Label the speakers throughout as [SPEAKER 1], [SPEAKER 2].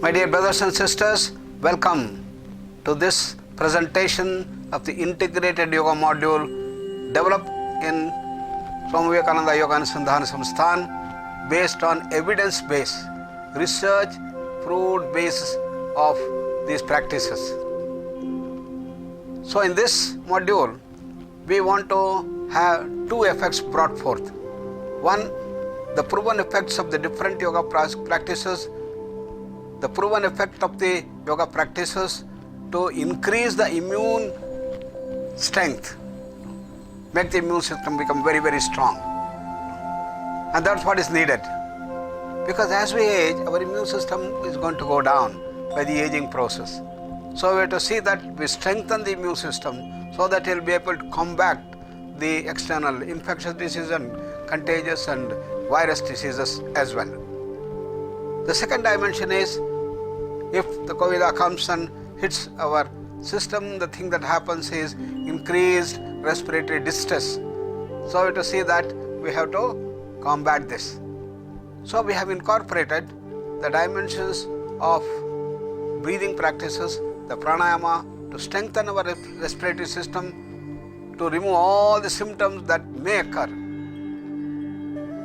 [SPEAKER 1] My dear brothers and sisters, welcome to this presentation of the integrated yoga module developed in Swami Vivekananda Yoga Anusandhana Samsthan based on evidence-based research proved basis of these practices. So in this module, we want to have two effects brought forth. One, the proven effects of the different yoga practices, the proven effect of the yoga practices to increase the immune strength, make the immune system become very, very strong. And that's what is needed. Because as we age, our immune system is going to go down by the aging process. So we have to see that we strengthen the immune system so that it will be able to combat the external infectious diseases and contagious and virus diseases as well. The second dimension is, if the COVID comes and hits our system, the thing that happens is increased respiratory distress. So we have to see that we have to combat this. So we have incorporated the dimensions of breathing practices, the pranayama, to strengthen our respiratory system, to remove all the symptoms that may occur.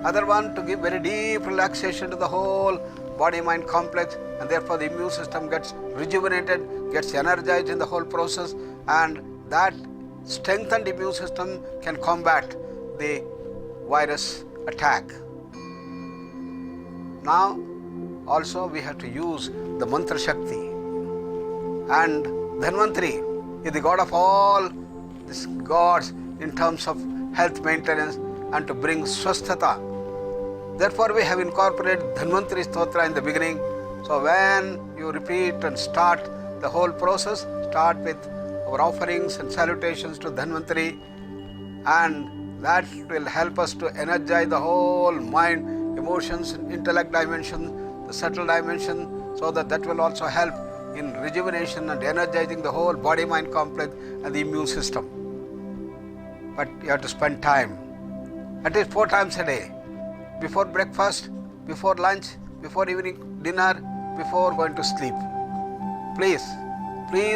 [SPEAKER 1] Other one, to give very deep relaxation to the whole body-mind complex, and therefore the immune system gets rejuvenated, gets energized in the whole process, and that strengthened immune system can combat the virus attack. Now also we have to use the mantra Shakti, and Dhanvantari is the god of all these gods in terms of health maintenance and to bring swasthata. Therefore we have incorporated Dhanvantari Stotra in the beginning. So when you repeat and start the whole process, start with our offerings and salutations to Dhanvantari, and that will help us to energize the whole mind, emotions, intellect dimension, the subtle dimension, so that will also help in rejuvenation and energizing the whole body-mind complex and the immune system. But you have to spend time, at least 4 times a day, before breakfast, before lunch, before evening dinner, before going to sleep. Please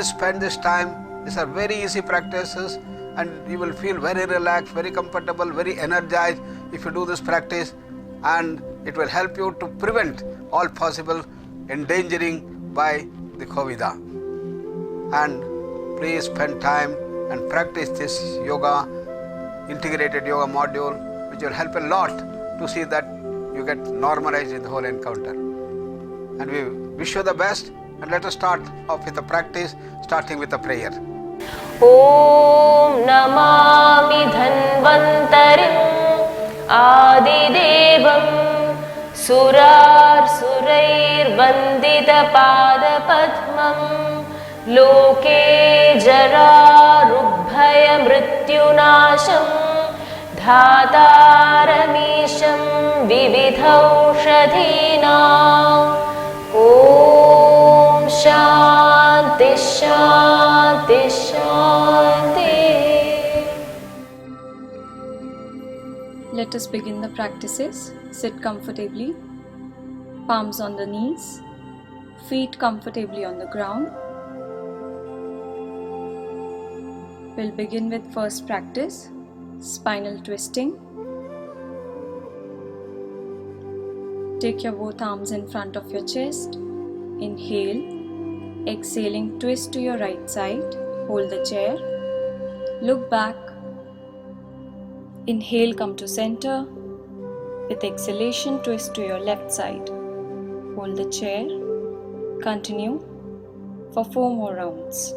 [SPEAKER 1] spend this time. These are very easy practices and you will feel very relaxed, very comfortable, very energized if you do this practice, and it will help you to prevent all possible endangering by the COVID. And please spend time and practice this yoga, integrated yoga module, which will help a lot to see that you get normalized in the whole encounter. And we wish you the best, and let us start off with a practice, starting with a prayer.
[SPEAKER 2] Om Namami Dhanvantarim Adidevam Surar Surair Bandita Pada Padmam Loke Jara Rubhaya Mrityunasham Dhataramisham Vividhaushadhina. Om Shanti Shanti Shanti.
[SPEAKER 3] Let us begin the practices. Sit comfortably, palms on the knees, feet comfortably on the ground. We'll begin with first practice, spinal twisting. Take your both arms in front of your chest. Inhale. Exhaling, twist to your right side. Hold the chair. Look back. Inhale, come to center. With exhalation, twist to your left side. Hold the chair. Continue for 4 more rounds.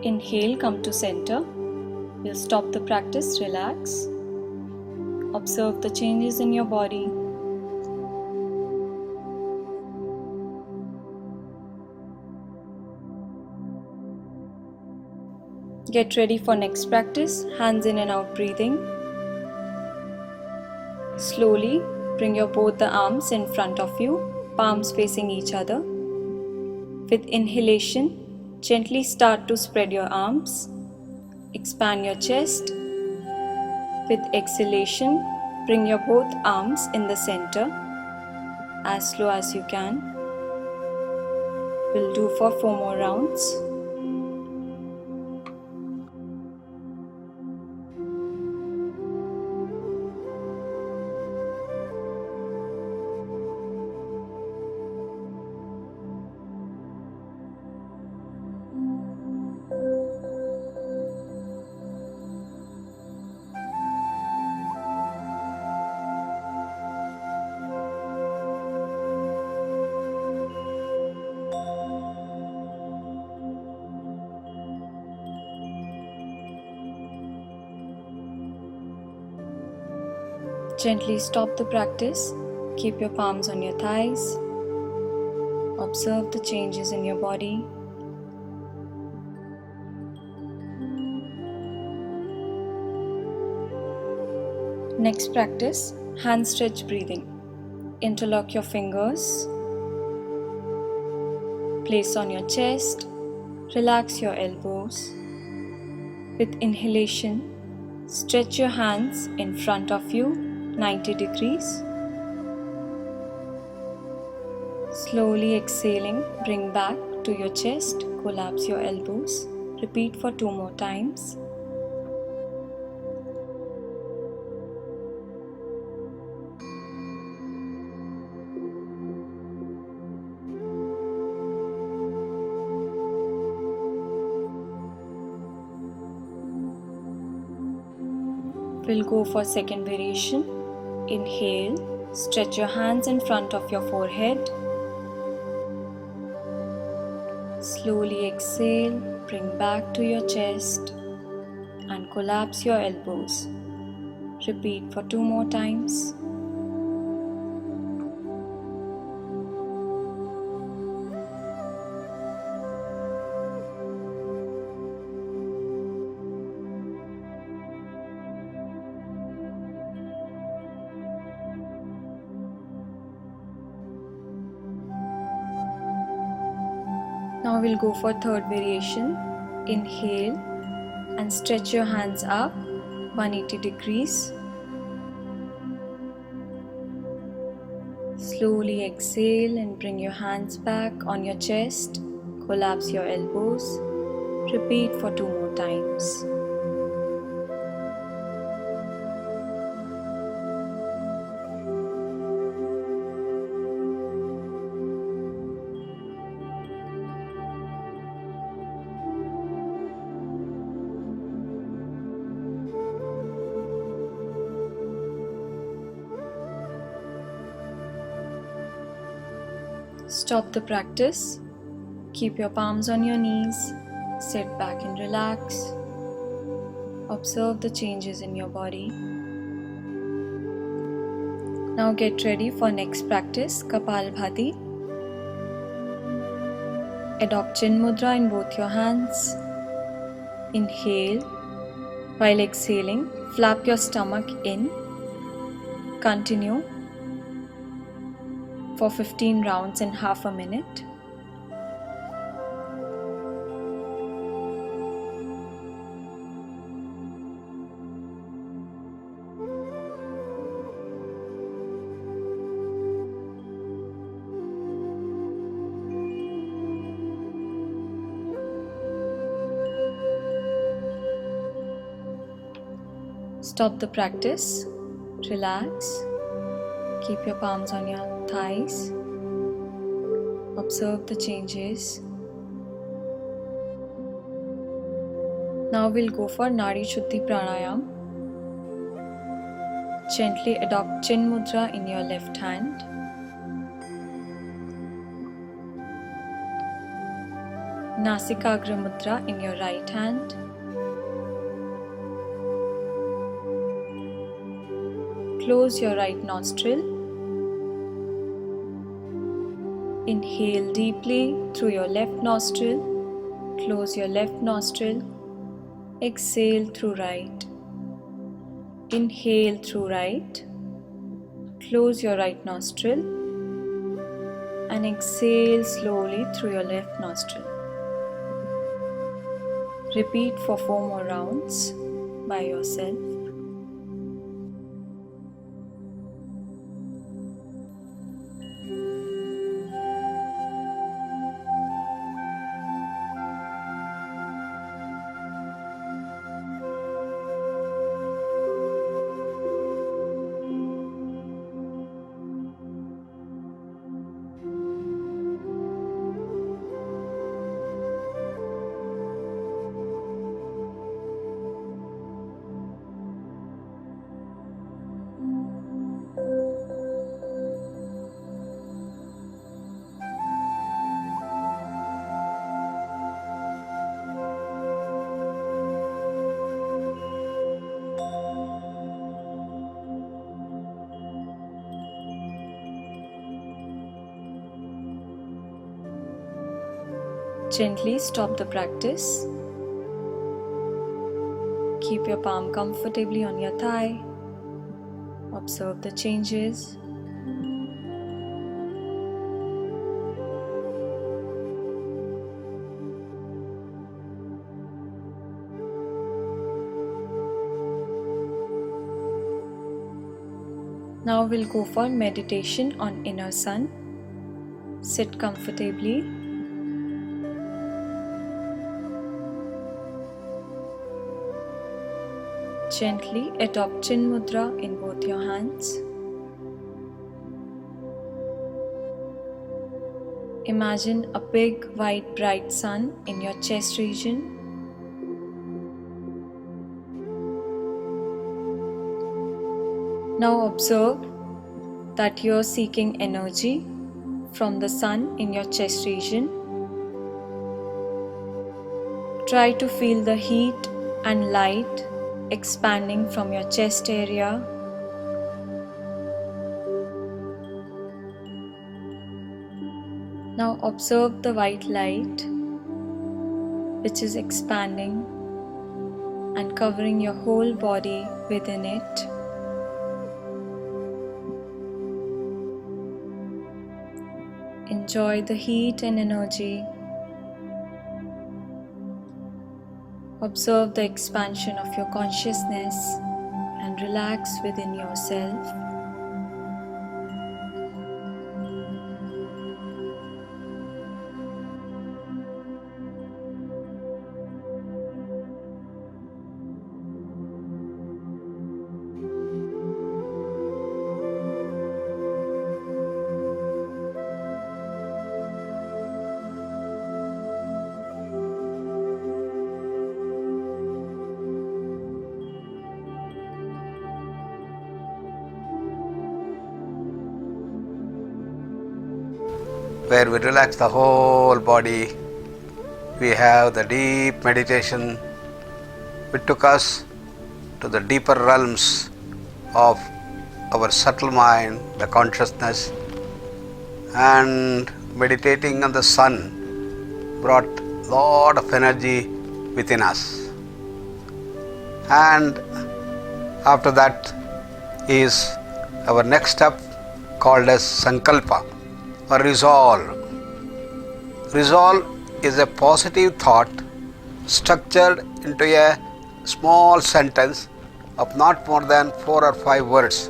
[SPEAKER 3] Inhale, come to center. We'll stop the practice, relax. Observe the changes in your body. Get ready for next practice, hands in and out breathing. Slowly bring your both the arms in front of you, palms facing each other. With inhalation, gently start to spread your arms. Expand your chest. With exhalation, bring your both arms in the center as slow as you can. We'll do for 4 more rounds. Gently stop the practice. Keep your palms on your thighs. Observe the changes in your body. Next practice, hand stretch breathing. Interlock your fingers. Place on your chest. Relax your elbows. With inhalation, stretch your hands in front of you 90 degrees. Slowly exhaling, bring back to your chest, collapse your elbows. Repeat for 2 more times. We'll go for second variation. Inhale, stretch your hands in front of your forehead. Slowly exhale, bring back to your chest and collapse your elbows. Repeat for 2 more times. Now we'll go for third variation. Inhale and stretch your hands up 180 degrees. Slowly exhale and bring your hands back on your chest. Collapse your elbows. Repeat for 2 more times. Stop the practice. Keep your palms on your knees. Sit back and relax. Observe the changes in your body. Now get ready for next practice, Kapalbhati. Adopt Chin Mudra in both your hands. Inhale. While exhaling, flap your stomach in. Continue for 15 rounds in half a minute. Stop the practice. Relax. Keep your palms on your thighs. Observe the changes. Now we'll go for Nadi Shuddhi Pranayam. Gently adopt Chin Mudra in your left hand. Nasikagra Mudra in your right hand. Close your right nostril. Inhale deeply through your left nostril. Close your left nostril. Exhale through right. Inhale through right. close your right nostril and exhale slowly through your left nostril. Repeat for 4 more rounds by yourself. Gently stop the practice. Keep your palm comfortably on your thigh. Observe the changes. Now we'll go for meditation on inner sun. Sit comfortably. Gently adopt Chin Mudra in both your hands. Imagine a big, white, bright sun in your chest region. Now observe that you are seeking energy from the sun in your chest region. Try to feel the heat and light expanding from your chest area. Now observe the white light which is expanding and covering your whole body within it. Enjoy the heat and energy. Observe the expansion of your consciousness and relax within yourself.
[SPEAKER 1] Where we relax the whole body, we have the deep meditation which took us to the deeper realms of our subtle mind, the consciousness, and meditating on the sun brought lot of energy within us. And after that is our next step called as Sankalpa or resolve. Resolve is a positive thought structured into a small sentence of not more than 4 or 5 words.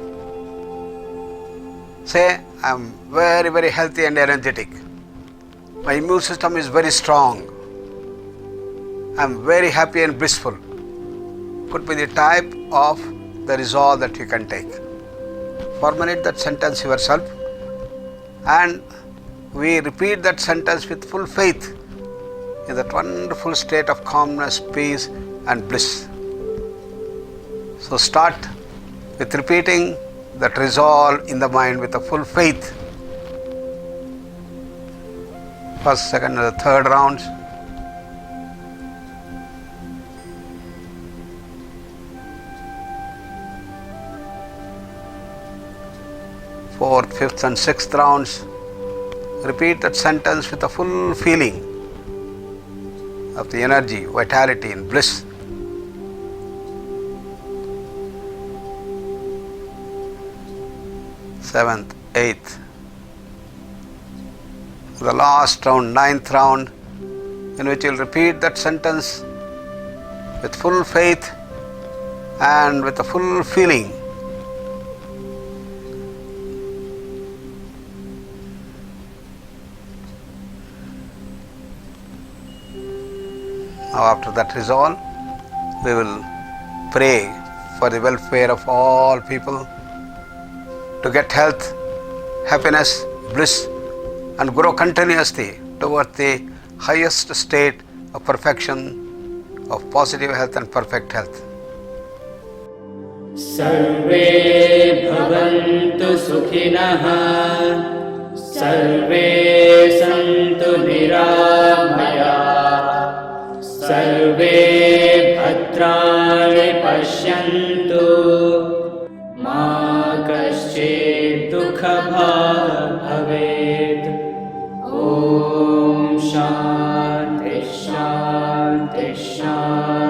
[SPEAKER 1] Say, I am very, very healthy and energetic. My immune system is very strong. I am very happy and blissful. Could be the type of the resolve that you can take. Formulate that sentence yourself, and we repeat that sentence with full faith in that wonderful state of calmness, peace and bliss. So start with repeating that resolve in the mind with a full faith. First, second and the third rounds. Fourth, fifth and sixth rounds. Repeat that sentence with a full feeling of the energy, vitality and bliss. 7th, 8th. The last round, 9th round, in which you'll repeat that sentence with full faith and with a full feeling. Now after that resolve, we will pray for the welfare of all people to get health, happiness, bliss, and grow continuously toward the highest state of perfection, of positive health and perfect health.
[SPEAKER 4] सर्वे भवन्तु सुखिनः, सर्वे सन्तु निरामयाः, सर्वे भद्राणि पश्यन्तु, मा कश्चित् दुःखभाग् भवेत्। ॐ शान्ति शान्ति शान्ति।